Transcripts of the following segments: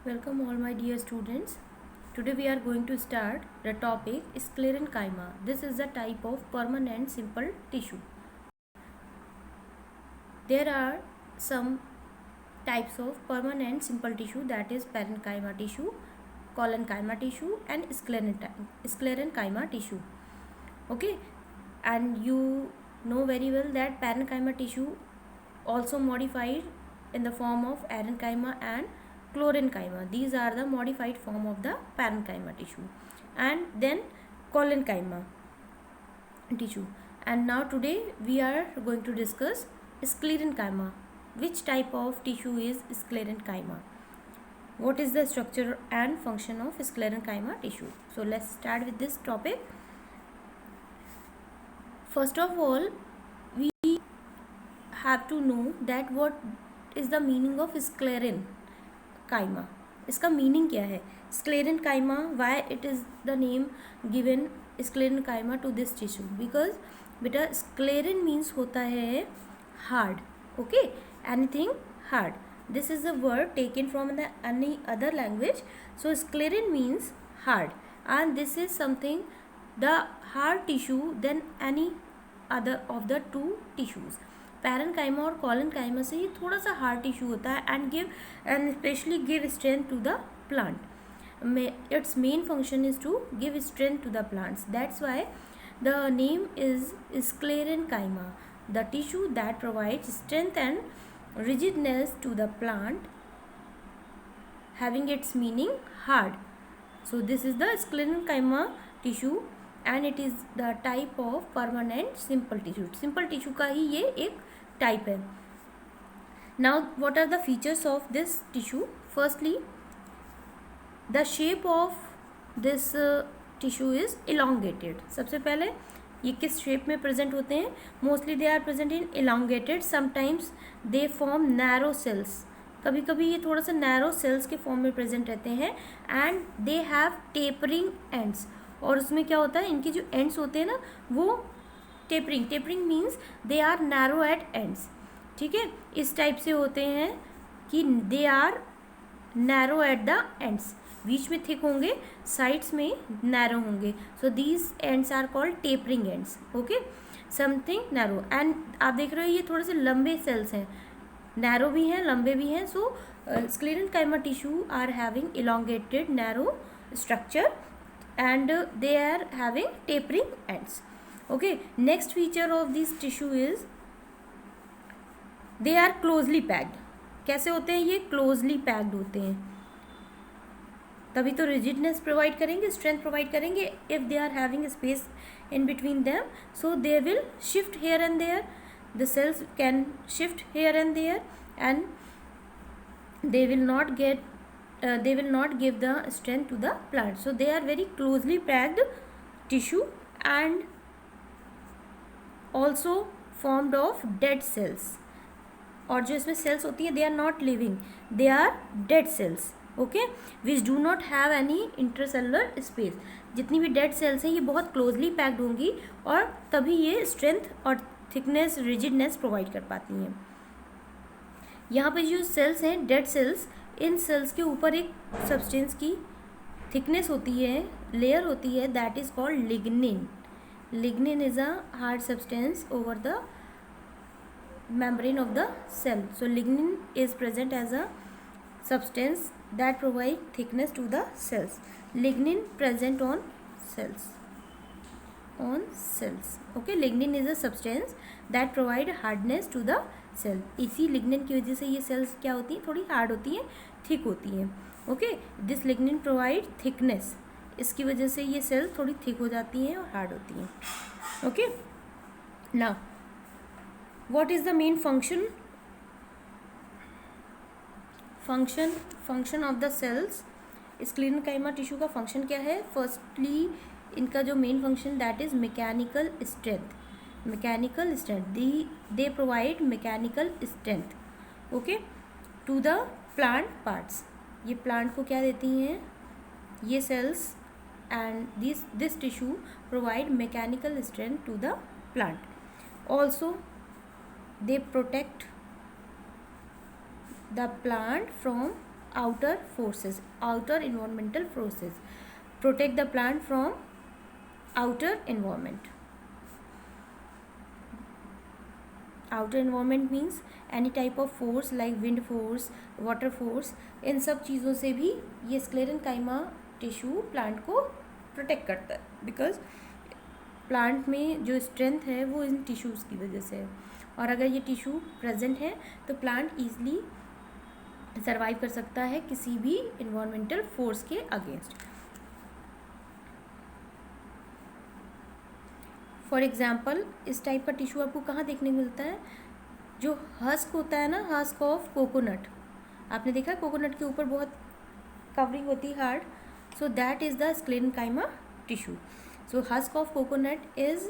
Welcome all my dear students. Today we are going to start the topic sclerenchyma. This is a type of permanent simple tissue. There are some types of permanent simple tissue, that is parenchyma tissue, collenchyma tissue and sclerenchyma tissue. Okay, and you know very well that parenchyma tissue also modified in the form of arenchyma and chlorenchyma. These are the modified form of the parenchyma tissue, and then collenchyma tissue. And now today we are going to discuss sclerenchyma. Which type of tissue is sclerenchyma? What is the structure and function of sclerenchyma tissue? So let's start with this topic. First of all, we have to know that what is the meaning of sclerenchyma. इसका meaning क्या है? sclerenchyma, why it is the name given sclerenchyma to this tissue? Because बेटा scleren means होता है hard. Okay, anything hard. This is a word taken from the any other language. So scleren means hard, and this is something the hard tissue than any other of the two tissues. Parenchyma और collenchyma से ये थोड़ा सा hard tissue होता है and specially give strength to the plant. Its main function is to give strength to the plants. That's why the name is sclerenchyma, the tissue that provides strength and rigidness to the plant, having its meaning hard. So this is the sclerenchyma tissue and it is the type of permanent simple tissue. Simple tissue का ही ये एक type है. Now what are the features of this tissue? Firstly, the shape of this tissue is elongated. सबसे पहले ये किस shape में present होते हैं? Mostly they are present in elongated. Sometimes they form narrow cells. कभी कभी ये थोड़ा सा नैरो सेल्स के फॉर्म में प्रेजेंट रहते हैं and they have tapering ends. और उसमें क्या होता है, इनके जो एंड्स होते हैं ना वो tapering means they are narrow at ends. ठीक है, इस टाइप से होते हैं कि they are narrow at the ends. बीच में थिक होंगे, साइड्स में नैरो होंगे. So these ends are called tapering ends. Okay, something narrow. And आप देख रहे हो ये थोड़े से लंबे सेल्स हैं, नैरो भी हैं लंबे भी हैं. सो sclerenchyma tissue are having elongated narrow structure and they are having tapering ends. Okay, next feature of this tissue is they are closely packed. कैसे होते हैं ये? closely packed होते हैं, तभी तो rigidness प्रोवाइड करेंगे, स्ट्रेंथ प्रोवाइड करेंगे. If they are having space in between them, so they will shift here and there. The cells can shift here and there and they will not give the strength to the plant. So they are very closely packed tissue and also formed of dead cells. और जो इसमें sales होती है they are not living, they are dead cells. Okay, which do not have any intercellular space. जितनी भी dead cells हैं ये बहुत क्लोजली पैक्ड होंगी और तभी ये स्ट्रेंथ और थिकनेस रिजिडनेस प्रोवाइड कर पाती हैं. यहाँ पे जो सेल्स हैं डेड सेल्स, इन सेल्स के ऊपर एक सब्सटेंस की थिकनेस होती है, लेयर होती है, that is called lignin. Lignin is a hard substance over the membrane of the cell. So lignin is present as a substance that provide thickness to the cells. Lignin present on cells. Okay, lignin is a substance that provide hardness to the cell. इसी lignin की वजह से ये cells क्या होती हैं, थोड़ी hard होती हैं, thick होती हैं. Okay, this lignin provide thickness. इसकी वजह से ये cells थोड़ी thick हो जाती हैं और hard होती हैं. Okay, now what is the main function of the cells? sclerenchyma tissue का फंक्शन क्या है? फर्स्टली इनका जो main function that is mechanical strength. They provide mechanical strength. Okay, to the plant parts. ये प्लांट को क्या देती हैं? ये cells and this tissue provide mechanical strength to the plant. Also they protect the plant from outer forces, outer environmental forces, protect the plant from outer environment. Outer environment means any type of force like wind force, water force, इन सब चीज़ों से भी ये sclerenchyma tissue plant को protect करता है, because plant में जो स्ट्रेंथ है वो इन टिश्यूज़ की वजह से है, और अगर ये टिश्यू प्रेजेंट है तो प्लांट ईजिली सर्वाइव कर सकता है किसी भी इन्वायरमेंटल फोर्स के अगेंस्ट. फॉर एग्जाम्पल इस टाइप का टिश्यू आपको कहाँ देखने को मिलता है, जो हस्क होता है ना, हस्क ऑफ कोकोनट, आपने देखा कोकोनट के ऊपर बहुत कवरिंग होती है hard, so that is the sclerenchyma tissue. So husk of coconut is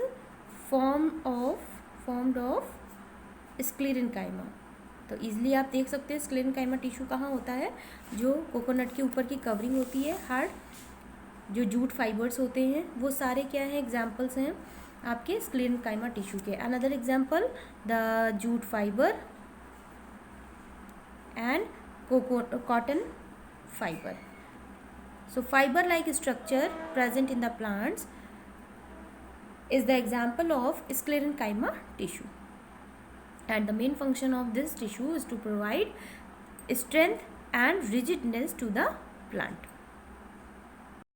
formed of sclerenchyma. तो ईजिली आप देख सकते हैं स्क्लेरेनकाइमा टिश्यू कहाँ होता है, जो कोकोनट के ऊपर की कवरिंग होती है हार्ड, जो जूट फाइबर्स होते हैं, वो सारे क्या हैं, एग्जाम्पल्स हैं आपके स्क्लेरेनकाइमा टिश्यू के. Another example the jute fibre and cotton fiber. So fiber like structure present in the plants is the example of sclerenchyma tissue, and the main function of this tissue is to provide strength and rigidness to the plant.